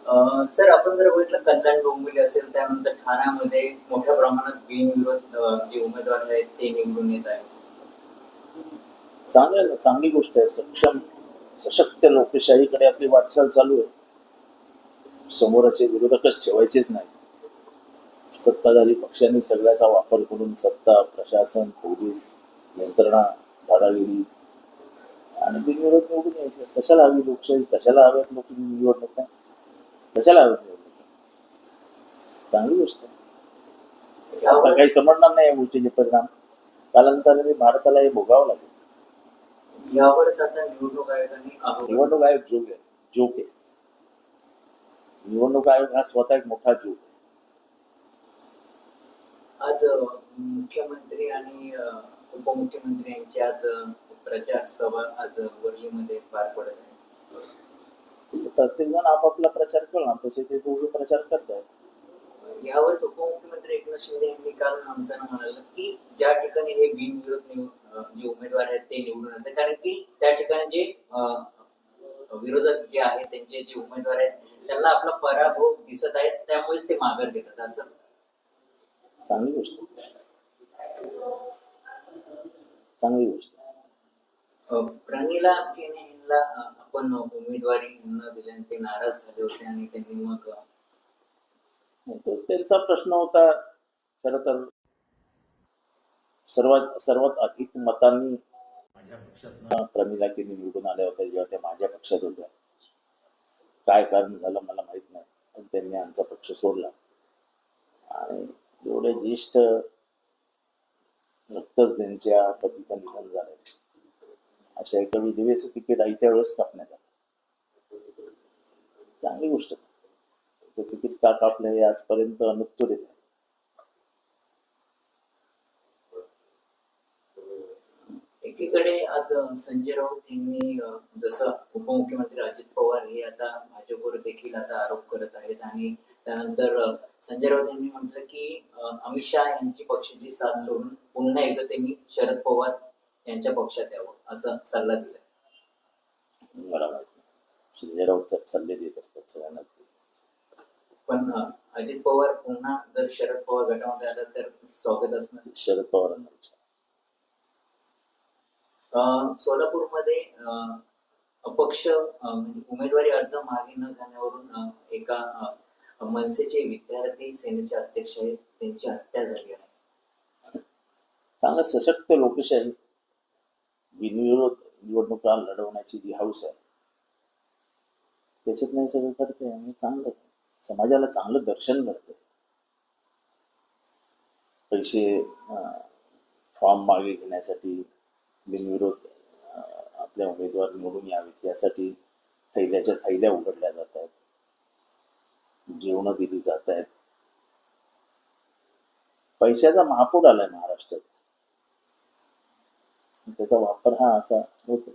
Sir, आपण जर बघितलं कल्याण डोंबिवली असेल, त्यानंतर ठाण्यामध्ये मोठ्या प्रमाणात बिनविरोध जे उमेदवार आहेत ते निवडून येत आहेत. चांगलं, चांगली गोष्ट आहे. सशक्त लोकशाहीकडे आपली वाटचाल चालू आहे. समोरचे विरोधकच ठेवायचेच नाही. सत्ताधारी पक्षांनी सगळ्याचा वापर करून सत्ता, प्रशासन, पोलीस, यंत्रणा, दादागिरी आणि बिनविरोध निवडून यायचं. कशाला हवी लोकशाही? कशाला हव्यात लोक निवडणुका? कशाला हव्यात निवडणुका? चांगली गोष्ट आहे. आता काही समजणार नाही या गोष्टीचे परिणाम. कालांतराने भारताला हे भोगावं लागेल. यावरच आता निवडणूक आयोगाने निवडणूक आयोग जोक आहे. निवडणूक आयोग हा स्वतः एक मोठा जोक आहे. आज मुख्यमंत्री आणि उपमुख्यमंत्री यांची आज प्रचार सभा आज वरळीमध्ये पार पडत आहे. प्रत्येक जण आपापला प्रचार करणार, तसे ते दोघे प्रचार करतात. यावर उपमुख्यमंत्री एकनाथ शिंदे यांनी काल म्हणताना म्हणाले की ज्या ठिकाणी हे बिनविरोध जे उमेदवार आहेत ते निवडून येतात, कारण की त्या ठिकाणी जे विरोधक जे आहेत त्यांचे जे उमेदवार आहेत त्यांना आपला पराभव दिसत आहे, त्यामुळे ते माघार घेतात. असं चांगली गोष्ट, चांगली गोष्ट. प्रणिला केने यांना आपण उमेदवारी न दिल्याने ते नाराज झाले होते आणि त्यांनी मग त्यांचा प्रश्न होता. खर तर सर्वात अधिक मतांनी माझ्या पक्षात प्रमिला केने निवडून आल्या होत्या जेव्हा त्या माझ्या पक्षात होत्या. काय कारण झालं मला माहित नाही, पण त्यांनी आमचा पक्ष सोडला आणि एवढे ज्येष्ठ रक्तच त्यांच्या पतीचं निधन झालं. अशा एका विधवेचं तिकीट आयत्या वेळेस कापण्यात आलं. चांगली गोष्ट. त्याचं तिकीट का कापलं हे आजपर्यंत अनुत्तर आहे. एकीकडे आज संजय राऊत यांनी जसं उपमुख्यमंत्री अजित पवार हे आता भाजपवर देखील आता आरोप करत आहेत आणि त्यानंतर संजय राऊत यांनी म्हटलं की अमित शहा यांची पक्षाची साथ सोडून पुन्हा एकदा त्यांनी शरद पवार यांच्या पक्षात यावं असा सल्ला दिला. बरोबर. संजय राऊत सल्ले देत असतात सगळ्यांना. पण अजित पवार पुन्हा जर शरद पवार गटामध्ये आला तर स्वागत असणार शरद पवारांना. सोलापूरमध्ये अपक्ष उमेदवारी अर्ज मागे न घेण्यावरून एका मनसेचे विद्यार्थी सेनेचे अध्यक्ष आहेत त्यांची हत्या झाली आहे. चांगलं सशक्त लोकशाही बिनविरोध निवडणुका लढवण्याची जी हौस आहे त्याच्यात नाही सगळं करते आणि चांगलं समाजाला चांगलं दर्शन घडतं. पैसे फॉर्म मागे घेण्यासाठी बिनविरोध आपल्या उमेदवार निवडून यावेत यासाठी थैल्याच्या थैल्या उघडल्या जात आहेत, जेवणं दिली जात आहेत. पैशाचा महापूर आलाय महाराष्ट्रात. त्याचा वापर हा असा होतो.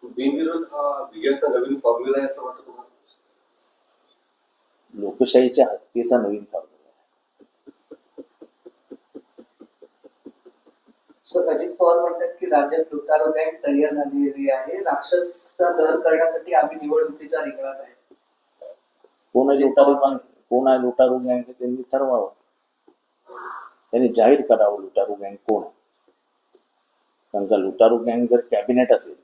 बिनविरोध हा विजयाचा नवीन फॉर्म्युला आहे असं वाटतं तुम्हाला? लोकशाहीच्या हत्येचा नवीन फॉर्म्युला. सर, अजित पवार म्हणतात की राज्यात लुटारू गँग तयार झालेली आहे, राक्षसचा दर करण्यासाठी आम्ही निवडणुकीचा रिंगणात आहे. कोण आहे लुटारू गँग हे त्यांनी ठरवावं. त्यांनी जाहीर करावं लुटारू गँग कोण आहे. कारण का लुटारू गँग जर कॅबिनेट असेल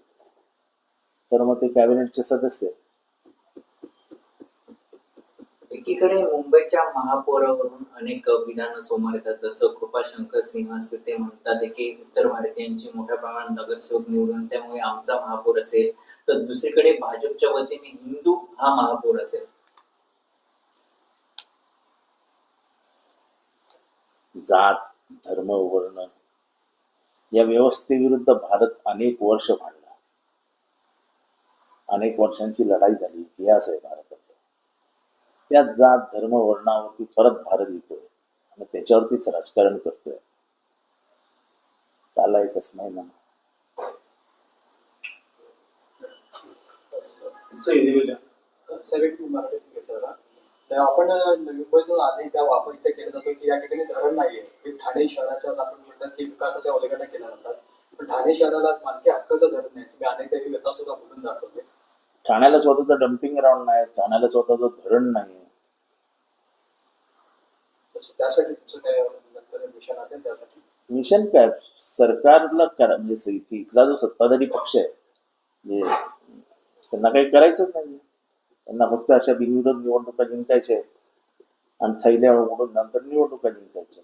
तर मग ते कॅबिनेटचे सदस्य. एकीकडे मुंबईच्या महापौरावरून अनेक विधानं समोर येतात. जसं कृपाशंकर सिंह असते ते म्हणतात की उत्तर भारतीयांची मोठ्या प्रमाणात नगरसेवक निवडून त्यामुळे आमचा महापौर असेल, तर दुसरीकडे भाजपच्या वतीने हिंदू हा महापौर असेल. जात, धर्म, वर्ण या व्यवस्थेविरुद्ध भारत अनेक वर्ष भांडला. अनेक वर्षांची लढाई झाली. इतिहास आहे भारताचा. त्या जात, धर्म, वर्णावरती परत भारत येतोय आणि त्याच्यावरतीच राजकारण करतोय. त्याला एकच महिना आपण मुंबईतून आधी त्या वापर इथे केला जातो की या ठिकाणी धरण नाहीये. ठाणे शहराच्या आपण म्हणतात की विकासाच्या उल्लेखना केल्या जातात, पण ठाणे शहराला मालकी हक्काचं धरण नाही. तुम्ही अनेकदा ही व्यथा सुद्धा बोलून दाखवते. ठाण्याला स्वतःचं डम्पिंग ग्राउंड नाही, ठाण्याला स्वतःचं धरण नाही. त्यासाठी तुमचं काय नंतर मिशन असेल त्यासाठी? मिशन काय, सरकारला करा म्हणजे इथला जो सत्ताधारी पक्ष आहे म्हणजे त्यांना काही करायचंच नाही. त्यांना फक्त अशा बिनविरोध निवडणुका जिंकायच्या आहेत आणि थैल्या उडून नंतर निवडणुका जिंकायच्या.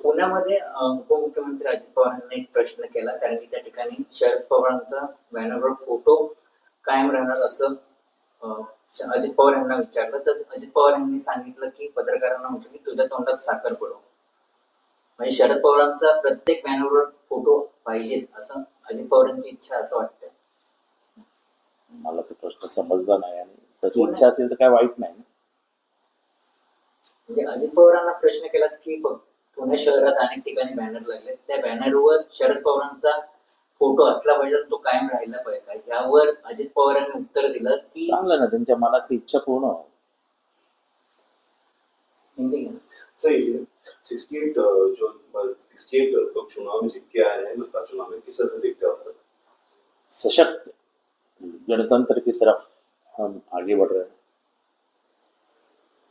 पुण्यामध्ये उपमुख्यमंत्री अजित पवारांनी एक प्रश्न केला, कारण की त्या ठिकाणी शरद पवारांचा बॅनरवर फोटो कायम राहणार असं अजित पवार यांना विचारलं, तर अजित पवार यांनी सांगितलं की पत्रकारांना म्हटलं की तुझ्या तोंडात साखर पडो. म्हणजे शरद पवारांचा प्रत्येक बॅनरवर फोटो पाहिजे असं अजित पवारांची इच्छा असं वाटतं. मला तो प्रश्न समजला नाही आणि तशी इच्छा असेल तर काय वाईट नाही. म्हणजे अजित पवारांना प्रश्न केला की पुणे शहरात अनेक ठिकाणी बॅनर लागले, त्या बॅनरवर शरद पवारांचा फोटो असला पाहिजे, तो कायम राहिला पाहिजे. यावर अजित पवारांनी उत्तर दिलं की चांगलं ना, त्यांच्या मनातली इच्छा पूर्ण हो. हिंदी घ्या. सही 68 जो 68 लोग चुनाव में जीत के आए हैं लोकसभा चुनाव में, किस तरह से देखते हो आप सर? सशक्त गणतंत्र की तरफ हम आगे बढ़ रहे हैं.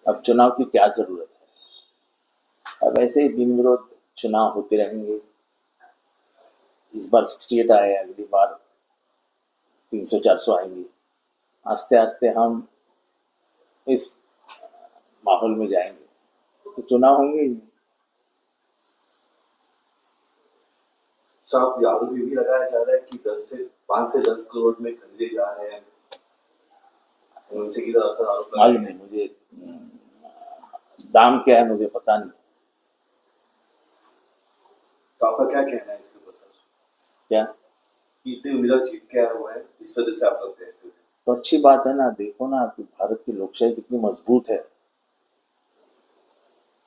अब चुनाव की क्या जरूरत है, अब ऐसे ही बिन विरोध चुनाव होते रहेंगे. इस बार 68 आए, अगली बार 300-400 आएंगे. आस्ते आस्ते हम इस माहौल में जाएंगे तो चुनाव होंगे ही. साहब, ये आरोप ये भी लगाया जा रहा है कि 5 से 10 करोड़ में खरीदे जा रहे हैं उनसे की तरफ से आरोप मालूम नहीं मुझे, दाम क्या है मुझे पता नहीं. तो आपका क्या कहना है इसके ऊपर सर? क्या कि इतने उम्मीदवार जीत के आए हुए हैं, इस तरह से आप लोग कहते हैं? तो अच्छी बात है ना. देखो ना कि भारत की लोकशाही कितनी मजबूत है.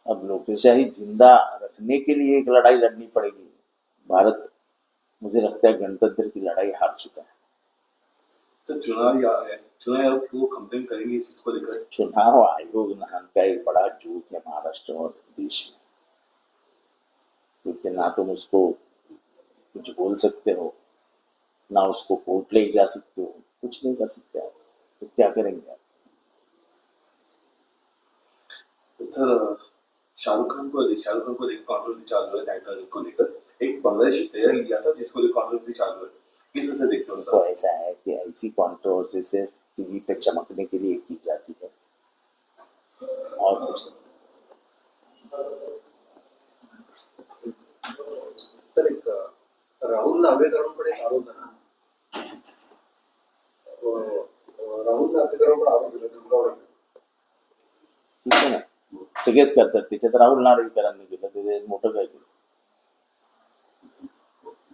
अब लोकशाही जिंदा रखने के लिए एक लड़ाई लड़नी पड़ेगी. भारत मुझे लगता है गणतंत्र की लड़ाई हार चुका है. सर, चुनाव आयोग को कंप्लेन करेंगे इस चीज को लेकर? चुनाव आयोग नाम का एक बड़ा झूठ है महाराष्ट्र और देश में, क्योंकि ना तुम उसको कुछ बोल सकते हो, ना उसको कोर्ट ले जा सकते हो, कुछ नहीं कर सकते आप. तो क्या करेंगे आप? सर, शाहरुख खान को लेकर कॉन्ट्रोवर्सी चालू है, एक्टर को लेकर एक बांग्लादेशी प्लेयर लिया था जिसको लेकर कॉन्ट्रोवर्सी चालू है, किस तरह से देखते हो तो सर? ऐसा है कि ऐसी कॉन्ट्रोवर्सी सिर्फ टीवी पे चमकने के लिए की जाती है और कुछ नहीं. तर एक राहुल नार्वेकरांकडे एक आरोप झाला. राहुल नार्वेकरांकडे आरोप दिला दुर्गावर. ठीक आहे ना, सगळेच करतात. त्याच्यात राहुल नार्वेकरांनी केलं, त्याच्यात मोठं काय केलं.